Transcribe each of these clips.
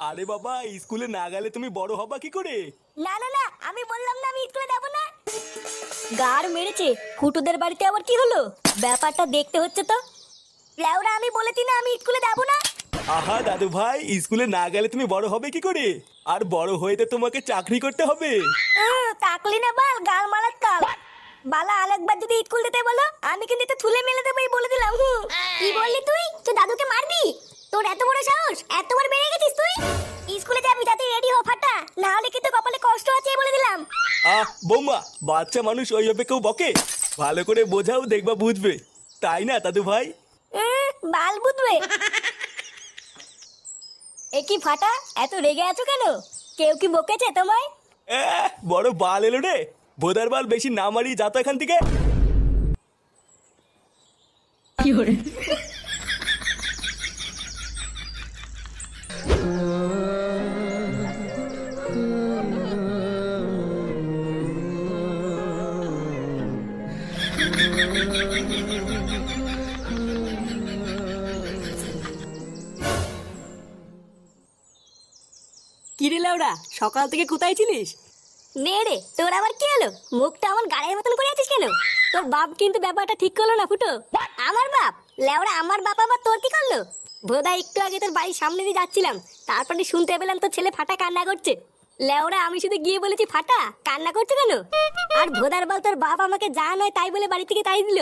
আরে বাবা, স্কুলে না গেলে তুমি বড় হবা কি করে? না না না, আমি বললাম না আমি স্কুলে যাব না। গার মেরেছে। ফুটুদের বাড়িতে আবার কি হলো? ব্যাপারটা দেখতে হচ্ছে তো। লেওরা, আমি বলেছি না আমি স্কুলে যাব না। আহা দাদু ভাই, স্কুলে না গেলে তুমি বড় হবে কি করে? আর বড় হয়ে তো তোমাকে চাকরি করতে হবে। তাকলি না বাল, গাল মারার কাল। বালা আরেকবার যদি স্কুল যেতে বলো, আমি কিন্তু এটা তুলে মেলে দেবো, বলে দিলাম। কি বললি তুই? তুই দাদুকে মারবি? তোর এত বড় সাহস, এত বড় বেড়ে গেছিস তুই? স্কুলে যাবি, যাতে রেডি হ ফাটা, না হলে কিন্তু কপালে কষ্ট আছে বলে দিলাম। বৌমা, বাচ্চা মানুষ ওইভাবে কেউ বকে? ভালো করে বোঝাও, দেখবা বুঝবে। তাই না দাদু ভাই? বাল বুঝবে। এ কি ফাটা, এত রেগে আছো কেন? কেউ কি বকেছে তোমায়? বড় বাল এলো রে। ভোদার বাল, বেশি না মারি, যা তো এখান থেকে। কিরে লাউড়া, সকাল থেকে কোথায় ছিলিস? নে রে, তোর আবার কি হলো? মুখটা আমার গাড়ির মতন করে আছিস কেন? তোর বাপ কিন্তু ব্যাপারটা ঠিক করলো না ফুটো। আমার বাপ? লেওড়া, আমার বাপ আবার তোর কি করলো? ভোদা, একটু আগে তোর বাড়ির সামনে দিয়ে যাচ্ছিলাম, তারপরে শুনতে পেলাম তোর ছেলে ফাটা কান্না করছে। লেওড়া, আমি শুধু গিয়ে বলেছি ফাটা কান্না করছে কেন? আর ভোদার বল, তোর বাপ আমাকে যা নয় তাই বলে বাড়ি থেকে তাই দিল।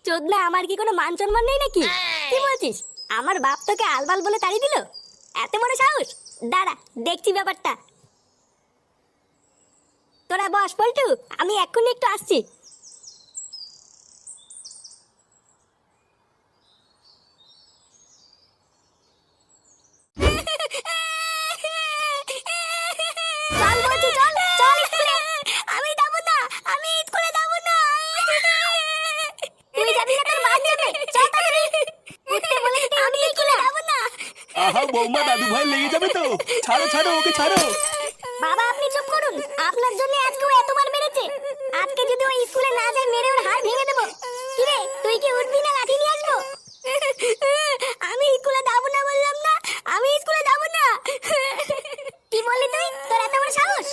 চোদনা, আমার কি কোনো মান সম্মান নেই নাকি? কি বলছিস? আমার বাপ তোকে আলবাল বলে তাড়িয়ে দিল? এত বড় সাহস! দাঁড়া, দেখছি ব্যাপারটা। তোরা বস পল্টু, আমি এক্ষুনি একটু আসছি। চল বলছি, চল চল স্কুলে। আমি যাবো না, আমি স্কুলে যাবো না। তুই যাবি না, তোর মা যাবে। চল তাড়াতাড়ি। উঠতে বলেছি তুই, আমি স্কুলে যাবো না। আহা বৌমা, দাদু ভাই লেগে যাবে তো। ছাড়ো ছাড়ো, ওকে ছাড়ো। বাবা, আপনি চুপ করুন। আপনার জন্য আজকে ও এতবার মেরেছে। আজকে যদি ও স্কুলে না যায়, মেরে ওর হাড় ভেঙে দেবো। কিরে, তুই কি উঠবি না লাঠি নিয়ে আসবো? আমি স্কুলে যাবো না বললাম না, আমি স্কুলে যাবো না। কি বললি তুই? তোর এত বড় সাহস!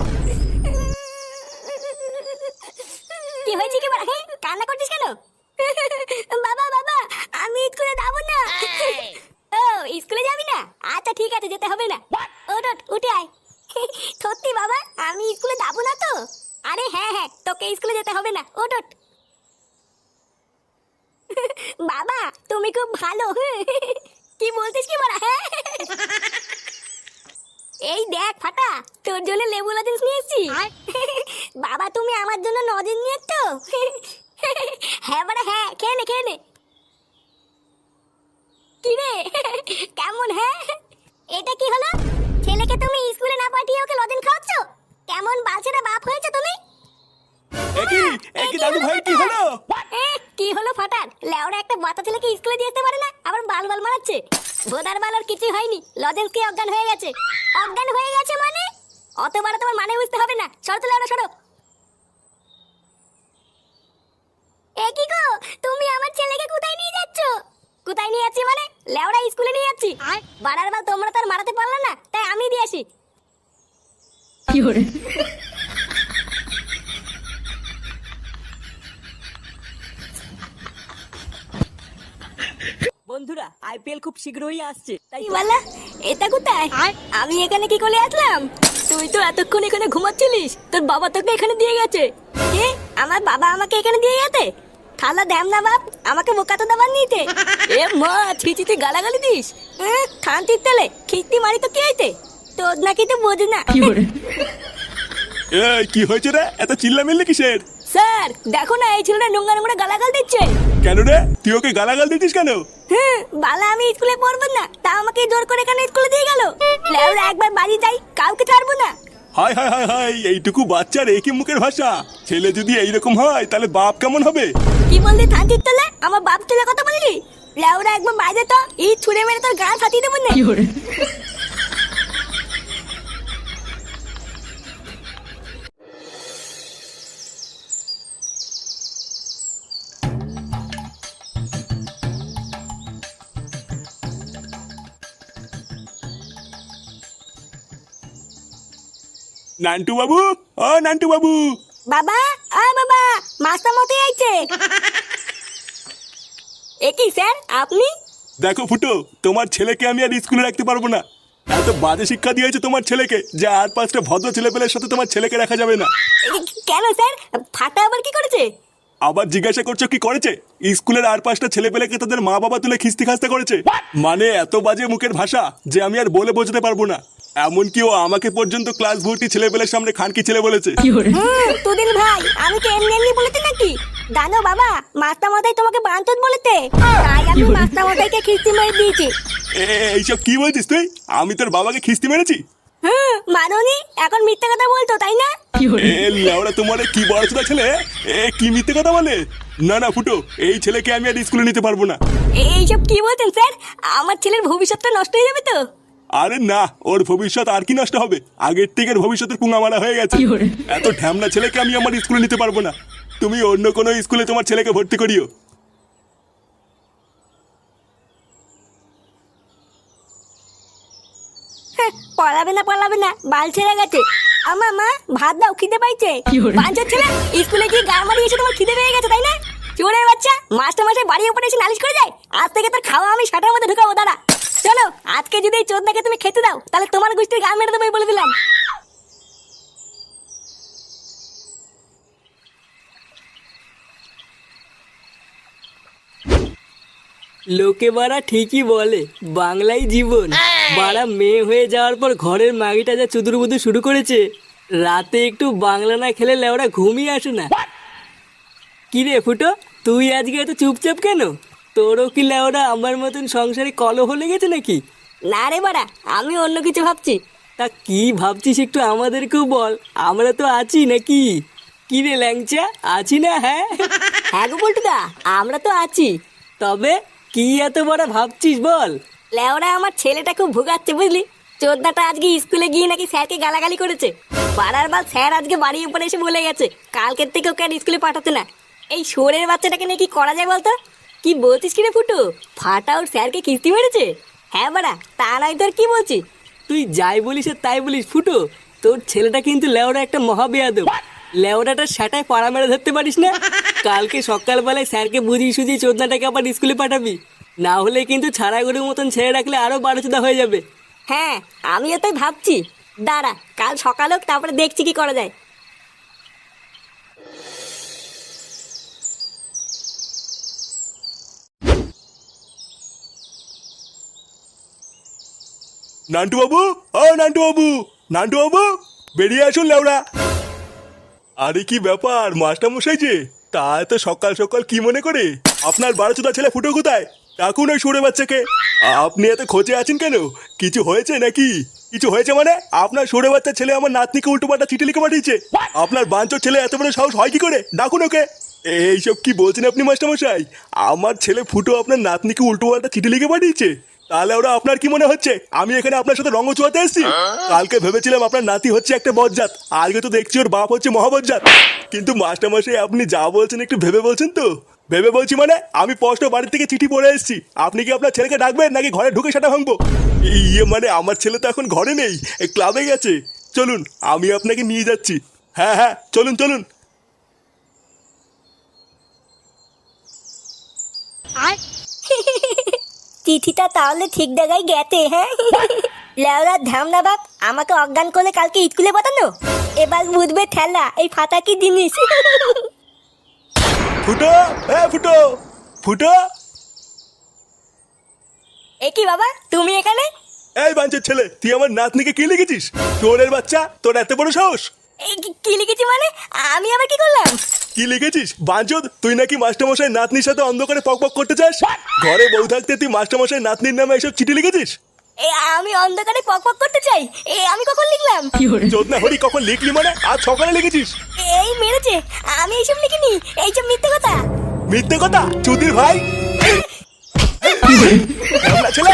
কি হয়েছে কি বড়? হ্যাঁ, কান্না করছিস কেন? বাবা বাবা, আমি স্কুলে যাবো না। ও, স্কুলে যাবি না? আচ্ছা ঠিক আছে, যেতে হবে না। ওঠ ওঠ, উঠে আয়। সত্যি বাবা, আমি স্কুলে যাবো না তো? আরে হ্যাঁ হ্যাঁ, তোকে স্কুলে যেতে হবে না, ওঠ ওঠ। বাবা, তুমি খুব ভালো। কি বলছিস কি বলা? হ্যাঁ, এই দেখ ফাটা, তোর জন্য লেবু লজেন্স নিয়ে এসেছি। বাবা, তুমি আমার জন্য লজেন্স নিয়ে এসছো? হ্যাঁ বাড়া হ্যাঁ, খেয়ে নে খেয়ে নে। কি রে, কেমন? হ্যাঁ, এটা কি হলো? ছেলেকে তুমি স্কুলে না পাঠিয়ে ওকে লজেন্স খাওয়াচ্ছ? কেমন বালছেরা বাপ হয়েছে তুমি? একই দাদু ভাই, কি হলো? কি হলো ফাটার? লেওরা একটা বাচ্চা ছেলেকে স্কুলে দিয়ে যেতে পারে না, আবার বাল বাল মারাচ্ছে। ভোদার বাল, আর কিছুই হয়নি, লজেন্স কি অজ্ঞান হয়ে গেছে। অজ্ঞান হয়ে গেছে মানে? অত বড় তোমার মানে বুঝতে হবে না। সরো তো লেওরা, সরো। এ কি গো, তুমি আমার ছেলেকে কোথায় নিয়ে যাচ্ছ? কোথায় নিয়ে যাচ্ছি মানে? লেওরা, স্কুলে নিয়ে যাচ্ছি। বাড়ার বাল, তোমরা তো আর মারাতে পারলে না, তাই আমি দিয়ে আসি। কি করে? বন্ধুরা, আইপিএল খুব শীঘ্রই আসছে, তাই বলা, এটা কোথায়? আমি এখানে কি করে আসলাম? তুই তো এতক্ষণ এখানে ঘুমাচ্ছিলিস, তোর বাবা তোকে এখানে দিয়ে গেছে। কে? আমার বাবা আমাকে এখানে দিয়ে গেছে? খালা দেম না বাপ, আমাকে বোকা তো দেবার নিতে। এ মা, ছিচিতে গালাগালি দিস? খান্তির তেলে খিস্তি মারি তো কি হইতে? তোর নাকি তো বোঝ না। কি হয়েছে রে? এত চিল্লামিল্লি কিসের? স্যার দেখো না, এই ছেলেটা নোংরা নোংরা গালাগাল দিচ্ছে। কেন রে, তুই ওকে গালাগাল দিতিস কেন? বালা, আমি স্কুলে পড়বো না, তা আমাকে জোর করে এখানে স্কুলে দিয়ে গেল। লেওরা, একবার বাড়ি যাই, কাউকে ছাড়বো না। হাই হাই হাই হাই, এইটুকু বাচ্চার একই মুখের ভাষা। ছেলে যদি এইরকম হয়, তাহলে বাপ কেমন হবে? কি বললি খান্তির তেলে? আমার বাপ তুলে কথা বললি? লেওরা, একবার বাইরে তো, এই ছুঁড়ে মেরে তোর গাল ফাটিয়ে দেবো না। নান্টু বাবু, ও নান্টু বাবু। বাবা, বাবা, মাস্টার মতে আইছে। একই স্যার, আপনি? দেখো ফুটো, তোমার ছেলেকে আমি আর স্কুলে রাখতে পারবো না। এত বাজে শিক্ষা দিয়েছে তোমার ছেলেকে যে আর 5টা ভদ্র ছেলেপেলের সাথে তোমার ছেলেকে রাখা যাবে না। কেন স্যার, ফাটা আবার কি করেছে? আবার জিজ্ঞাসা করছো কি করেছে? স্কুলের আর 5টা ছেলেপেলেকে তাদের মা বাবা তুলে খিস্তি খাস্তা করেছে। মানে এত বাজে মুখের ভাষা যে আমি আর বলে বোঝাতে পারবো না। এমনকি ও আমাকে পর্যন্ত ক্লাস ভর্তি ছেলেপেলের সামনে খানকি ছেলে বলেছে। তুদিন ভাই, আমি তো এমনি এমনি বলেছি নাকি? জানো বাবা, মাস্টার মশাই তোমাকে বাঞ্চত বলেছে, তাই আমি মাস্টার মশাইকে খিস্তি মেরে দিয়েছি। এইসব কি বলছিস তুই? আমি তোর বাবাকে খিস্তি মেরেছি? মাননি, এখন মিথ্যে কথা বলতো তাই না? লেওড়া তোমার কি বড় ছেলে, কি মিথ্যে কথা বলে? না না ফুটো, এই ছেলেকে আমি আর স্কুলে নিতে পারবো না। এইসব কি বলছেন স্যার? আমার ছেলের ভবিষ্যৎটা নষ্ট হয়ে যাবে তো। আরে না, ওর ভবিষ্যৎ আর কি নষ্ট হবে? আগের থেকে ভবিষ্যতের পুঙ্গা মারা হয়ে গেছে। এত ঢ্যামনা ছেলেকে আমি আমার স্কুলে নিতে পারবো না। তুমি অন্য কোনো স্কুলে তোমার ছেলেকে ভর্তি করিও। পড়াবে না, বাল ছেড়ে গেছে। আমার মা ভাত দাও, খিদে পাইছে। বাঞ্চত ছেলে, স্কুলে গিয়ে গা মারি এসে তোমার খিদে পেয়ে গেছে তাই না? চোরের বাচ্চা, মাস্টার মশাই বাড়ির উপরে এসে নালিশ করে যায়। আজ থেকে তোর খাওয়া আমি সাটার মধ্যে ঢুকাবো। দাঁড়া, চলো, আজকে যদি এই চোদনাকে তুমি খেতে দাও তাহলে তোমার গোষ্ঠীর গা মেরে দেবো বলে দিলাম। লোকে বাড়া ঠিকই বলে বাংলাই জীবন। বাড়া মেয়ে হয়ে যাওয়ার পর ঘরের মাগিটা যা চুদুরবুদু শুরু করেছে, রাতে একটু বাংলা না খেলে লেওড়া ঘুমিয়ে আসে না। কি রে ফুটো, তুই আজকে এত চুপচাপ কেন? তোরও কি লেওড়া আমার মতন সংসারে কলহ লেগেছে নাকি? না রে বাড়া, আমি অন্য কিছু ভাবছি। তা কি ভাবছিস একটু আমাদেরকেও বল, আমরা তো আছি নাকি? কি রে ল্যাংচা, আছি না? হ্যাঁ হ্যাঁ গো পল্টুদা, আমরা তো আছি। তবে কি এত বড় ভাবছিস বল? লেওরা আমার ছেলেটা খুব ভুগাচ্ছে বুঝলি। চোদ্দাটা আজকে স্কুলে গিয়ে নাকি স্যারকে গালাগালি করেছে। পাড়ার বাল স্যার আজকে বাড়ির উপরে এসে বলে গেছে কালকের থেকে ওকে আর স্কুলে পাঠাতে না। এই শোরের বাচ্চাটাকে নিয়ে কি করা যায় বলতো? কি বলছিস কি রে ফুটু? ফাটা ওর স্যারকে কিস্তি মেরেছে? হ্যাঁ বাড়া, তা নয় তোর কি বলছি? তুই যাই বলিস আর তাই বলিস ফুটো, তোর ছেলেটা কিন্তু লেওরা একটা মহাবেয়াদব। লেওরাটা সেটাই পাড়া মেরে ধরতে পারিস না। কালকে সকালবেলায় স্যারকে বুঝিয়ে সুঝিয়ে চোদনাটাকে আবার স্কুলে পাঠাবি, না হলে কিন্তু ছাড়া গরুর মতন ছেড়ে রাখলে আরো 12চোদা হয়ে যাবে। হ্যাঁ, আমিও তাই ভাবছি। দাঁড়া, কাল সকাল হোক, তারপরে দেখছি কি করা যায়। নান্টু বাবু, ও নান্টু বাবু, নান্টু বাবু, বেরিয়ে আসুন লেওড়া। আরে কি ব্যাপার মাস্টার মশাই যে, তা এত সকাল সকাল কি মনে করে? আপনার 12চোদা ছেলে ফুটো কোথায়? ডাকুন ওই সুরে বাচ্চাকে। আপনি এত খোঁজে আছেন কেন? কিছু হয়েছে নাকি? কিছু হয়েছে মানে? আপনার সুরে বাচ্চা ছেলে আমার নাতনিকে উল্টোপাল্টা চিঠি লিখে পাঠিয়েছে। আপনার বাঞ্চোর ছেলে এত বড় সাহস হয় কি করে? ডাকুন ওকে। এইসব কি বলছেন আপনি মাস্টার মশাই? আমার ছেলে ফুটো আপনার নাতনিকে উল্টোপাল্টা চিঠি লিখে পাঠিয়েছে? তাহলে ওরা আপনার কি মনে হচ্ছে আমি এখানে আপনার সাথে রঙ চুয়াতে এসেছি? কালকে ভেবেছিলাম আপনার নাতি হচ্ছে একটা বজ্জাত, আজকে তো দেখছি ওর বাপ হচ্ছে মহাবজ্জাত। কিন্তু মাস্টার মশাই আপনি যা বলছেন একটু ভেবে বলছেন তো? ভেবে বলছি মানে আমি স্পষ্ট বাড়ি থেকে চিঠি পড়ে এসেছি। আপনি কি আপনার ছেলেকে ডাকবেন নাকি ঘরে ঢুকে সেটা ভাঙবো? ইয়ে মানে আমার ছেলে তো এখন ঘরে নেই, ক্লাবে গেছে। চলুন আমি আপনাকে নিয়ে যাচ্ছি। হ্যাঁ হ্যাঁ, চলুন চলুন। চিঠিটা তাহলে ঠিক জায়গায় গেছে। হ্যাঁ, লেওরা ধামনা বাপ আমাকে অজ্ঞান করলে কালকে স্কুলে পাঠানো। এবার বুঝবে ঠেলা এই ফাটা কি জিনিস। ফুটো, ফুটো, ফুটো। এ কি বাবা, তুমি এখানে? এই বাঞ্চের ছেলে, তুই আমার নাতনিকে কি লিখেছিস? চোরের বাচ্চা, তোর এত বড় সাহস! এই কি লিখেছি মানে? আমি আবার কি করলাম? কি লিখেছিস বাঞ্চোদ? তুই নাকি মাস্টারমশাই নাতনির সাথে অন্ধকারে পক করতে চাস? ঘরে বউ থাকতে তুই মাস্টারমশাই নাতনির নামে এসব চিঠি লিখেছিস? আমি অন্ধকারে পক করতে চাই? আমি কখন লিখলাম? চোদনা হরি, কখন লিখলি মানে? আজ সকালে লিখেছিস? এই মেরেছে, আমি এইসব লিখিনি। এইসব মিথ্যে কথা। মিথ্যে কথা চুদির ভাই। ছেলে